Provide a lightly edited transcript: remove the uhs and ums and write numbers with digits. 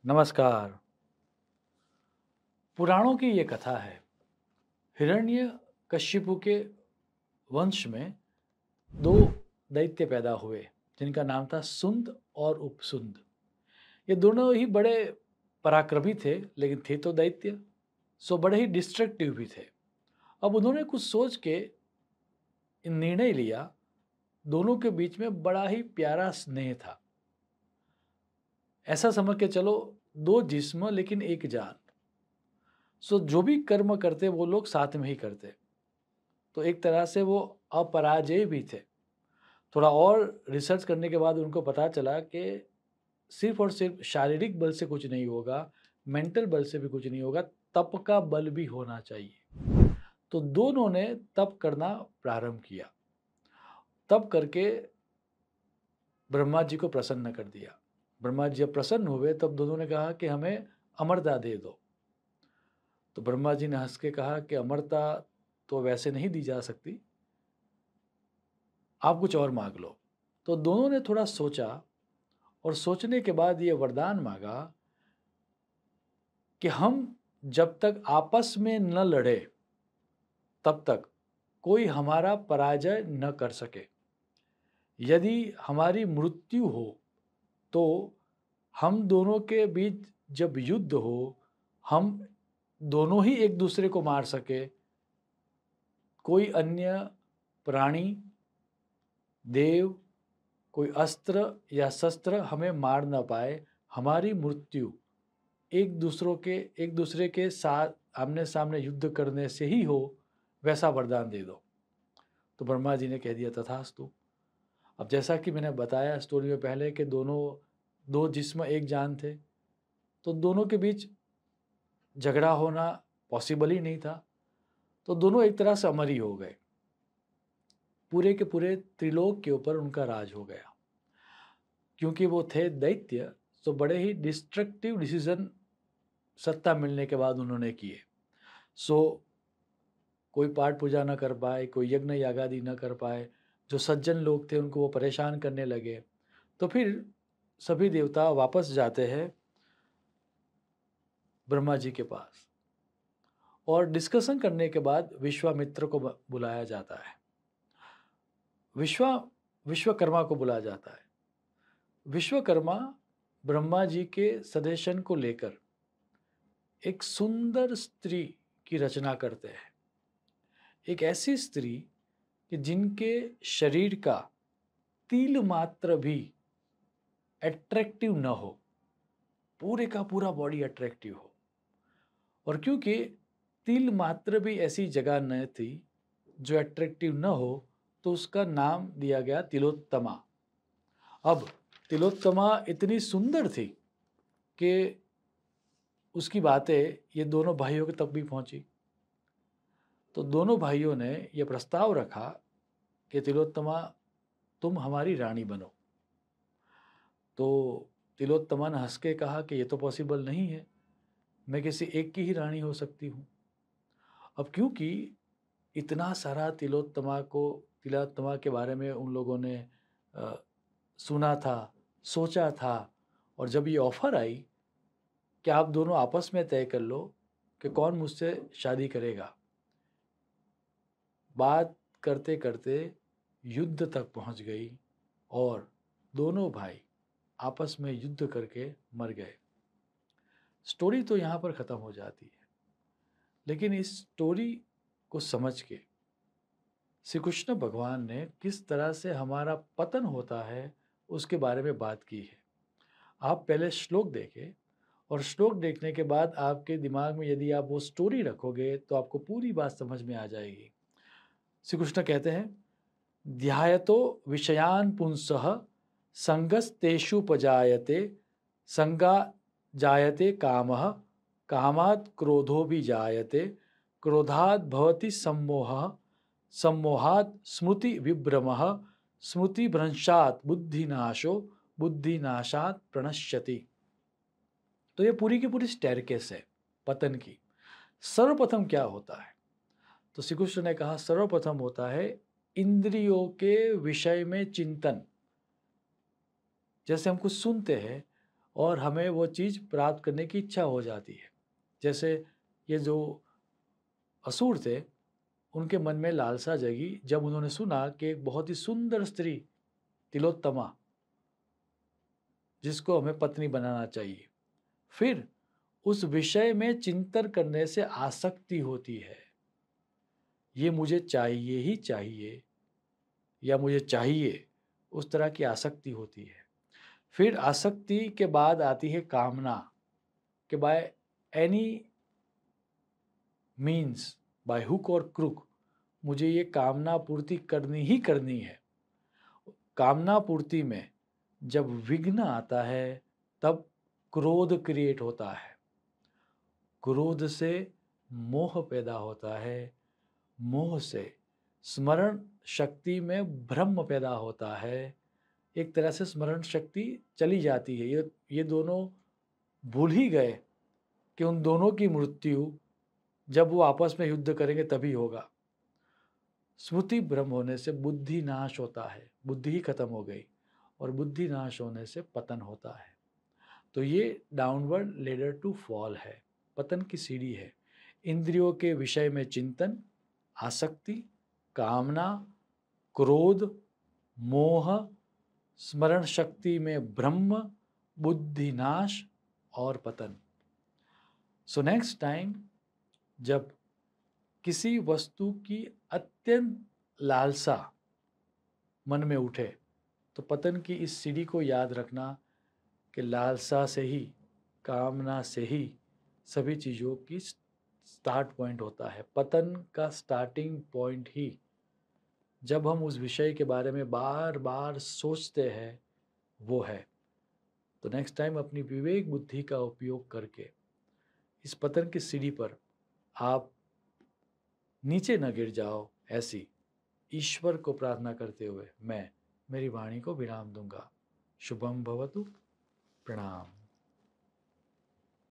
नमस्कार। पुराणों की ये कथा है। हिरण्यकशिपु के वंश में दो दैत्य पैदा हुए जिनका नाम था सुंद और उपसुंद। ये दोनों ही बड़े पराक्रमी थे, लेकिन थे तो दैत्य, सो बड़े ही डिस्ट्रक्टिव भी थे। अब उन्होंने कुछ सोच के निर्णय लिया। दोनों के बीच में बड़ा ही प्यारा स्नेह था। ऐसा समझ के चलो, दो जिस्म लेकिन एक जान। सो जो भी कर्म करते वो लोग साथ में ही करते। तो एक तरह से वो अपराजेय भी थे। थोड़ा और रिसर्च करने के बाद उनको पता चला कि सिर्फ और सिर्फ शारीरिक बल से कुछ नहीं होगा, मेंटल बल से भी कुछ नहीं होगा, तप का बल भी होना चाहिए। तो दोनों ने तप करना प्रारंभ किया। तप करके ब्रह्मा जी को प्रसन्न कर दिया। ब्रह्मा जी जब प्रसन्न हुए तब दोनों ने कहा कि हमें अमरता दे दो। तो ब्रह्मा जी ने हंस के कहा कि अमरता तो वैसे नहीं दी जा सकती, आप कुछ और मांग लो। तो दोनों ने थोड़ा सोचा और सोचने के बाद ये वरदान मांगा कि हम जब तक आपस में न लड़े तब तक कोई हमारा पराजय न कर सके। यदि हमारी मृत्यु हो तो हम दोनों के बीच जब युद्ध हो, हम दोनों ही एक दूसरे को मार सके। कोई अन्य प्राणी, देव, कोई अस्त्र या शस्त्र हमें मार न पाए। हमारी मृत्यु एक दूसरे के साथ आमने सामने युद्ध करने से ही हो, वैसा वरदान दे दो। तो ब्रह्मा जी ने कह दिया तथास्तु। अब जैसा कि मैंने बताया स्टोरी में पहले कि दोनों दो जिस्म एक जान थे, तो दोनों के बीच झगड़ा होना पॉसिबल ही नहीं था। तो दोनों एक तरह से अमर ही हो गए। पूरे के पूरे त्रिलोक के ऊपर उनका राज हो गया। क्योंकि वो थे दैत्य, तो बड़े ही डिस्ट्रक्टिव डिसीजन सत्ता मिलने के बाद उन्होंने किए। सो कोई पाठ पूजा न कर पाए, कोई यज्ञ यागादि न कर पाए। जो सज्जन लोग थे उनको वो परेशान करने लगे। तो फिर सभी देवता वापस जाते हैं ब्रह्मा जी के पास और डिस्कशन करने के बाद विश्वामित्र को बुलाया जाता है। विश्वा विश्वकर्मा को बुलाया जाता है। विश्वकर्मा ब्रह्मा जी के सजेशन को लेकर एक सुंदर स्त्री की रचना करते हैं। एक ऐसी स्त्री कि जिनके शरीर का तिल मात्र भी अट्रैक्टिव न हो, पूरे का पूरा बॉडी अट्रैक्टिव हो। और क्योंकि तिल मात्र भी ऐसी जगह न थी जो अट्रैक्टिव न हो, तो उसका नाम दिया गया तिलोत्तमा। अब तिलोत्तमा इतनी सुंदर थी कि उसकी बातें ये दोनों भाइयों के तक भी पहुंची। तो दोनों भाइयों ने यह प्रस्ताव रखा कि तिलोत्तमा, तुम हमारी रानी बनो। तो तिलोत्तमा ने हंस के कहा कि ये तो पॉसिबल नहीं है, मैं किसी एक की ही रानी हो सकती हूँ। अब क्योंकि इतना सारा तिलोत्तमा के बारे में उन लोगों ने अ, सुना था, सोचा था, और जब ये ऑफर आई कि आप दोनों आपस में तय कर लो कि कौन मुझसे शादी करेगा, बात करते करते युद्ध तक पहुंच गई और दोनों भाई आपस में युद्ध करके मर गए। स्टोरी तो यहाँ पर ख़त्म हो जाती है, लेकिन इस स्टोरी को समझ के श्री कृष्ण भगवान ने किस तरह से हमारा पतन होता है उसके बारे में बात की है। आप पहले श्लोक देखें और श्लोक देखने के बाद आपके दिमाग में यदि आप वो स्टोरी रखोगे तो आपको पूरी बात समझ में आ जाएगी। श्री कृष्ण कहते हैं, ध्यायतो विषयान पुंसः संगस्तेषुपजायते, संगा जायते कामः, कामात् क्रोधो भी जायते, क्रोधात् भवति सम्मोहः, सम्मोहात् स्मृति विभ्रमः, स्मृति भ्रंशात् बुद्धिनाशो, बुद्धिनाशात् प्रणश्यति। तो ये पूरी की पूरी स्टेयरकेस है पतन की। सर्वप्रथम क्या होता है? तो श्री कृष्ण ने कहा सर्वप्रथम होता है इंद्रियों के विषय में चिंतन। जैसे हम कुछ सुनते हैं और हमें वो चीज़ प्राप्त करने की इच्छा हो जाती है। जैसे ये जो असुर थे, उनके मन में लालसा जगी जब उन्होंने सुना कि एक बहुत ही सुंदर स्त्री तिलोत्तमा, जिसको हमें पत्नी बनाना चाहिए। फिर उस विषय में चिंतन करने से आसक्ति होती है। ये मुझे चाहिए ही चाहिए या मुझे चाहिए, उस तरह की आसक्ति होती है। फिर आसक्ति के बाद आती है कामना कि by any means, by hook और क्रुक, मुझे ये कामना पूर्ति करनी ही करनी है। कामना पूर्ति में जब विघ्न आता है तब क्रोध क्रिएट होता है। क्रोध से मोह पैदा होता है। मोह से स्मरण शक्ति में भ्रम पैदा होता है। एक तरह से स्मरण शक्ति चली जाती है। ये दोनों भूल ही गए कि उन दोनों की मृत्यु जब वो आपस में युद्ध करेंगे तभी होगा। स्मृति भ्रम होने से बुद्धि नाश होता है, बुद्धि ही खत्म हो गई, और बुद्धि नाश होने से पतन होता है। तो ये डाउनवर्ड लेडर टू फॉल है, पतन की सीढ़ी है। इंद्रियों के विषय में चिंतन, आसक्ति, कामना, क्रोध, मोह, स्मरण शक्ति में ब्रह्म, बुद्धि नाश और पतन। सो नेक्स्ट टाइम जब किसी वस्तु की अत्यंत लालसा मन में उठे तो पतन की इस सीढ़ी को याद रखना कि लालसा से ही, कामना से ही सभी चीज़ों की स्टार्ट पॉइंट होता है। पतन का स्टार्टिंग पॉइंट ही जब हम उस विषय के बारे में बार बार सोचते हैं वो है। तो नेक्स्ट टाइम अपनी विवेक बुद्धि का उपयोग करके इस पतन की सीढ़ी पर आप नीचे न गिर जाओ, ऐसी ईश्वर को प्रार्थना करते हुए मैं मेरी वाणी को विराम दूंगा। शुभम भवतु। प्रणाम।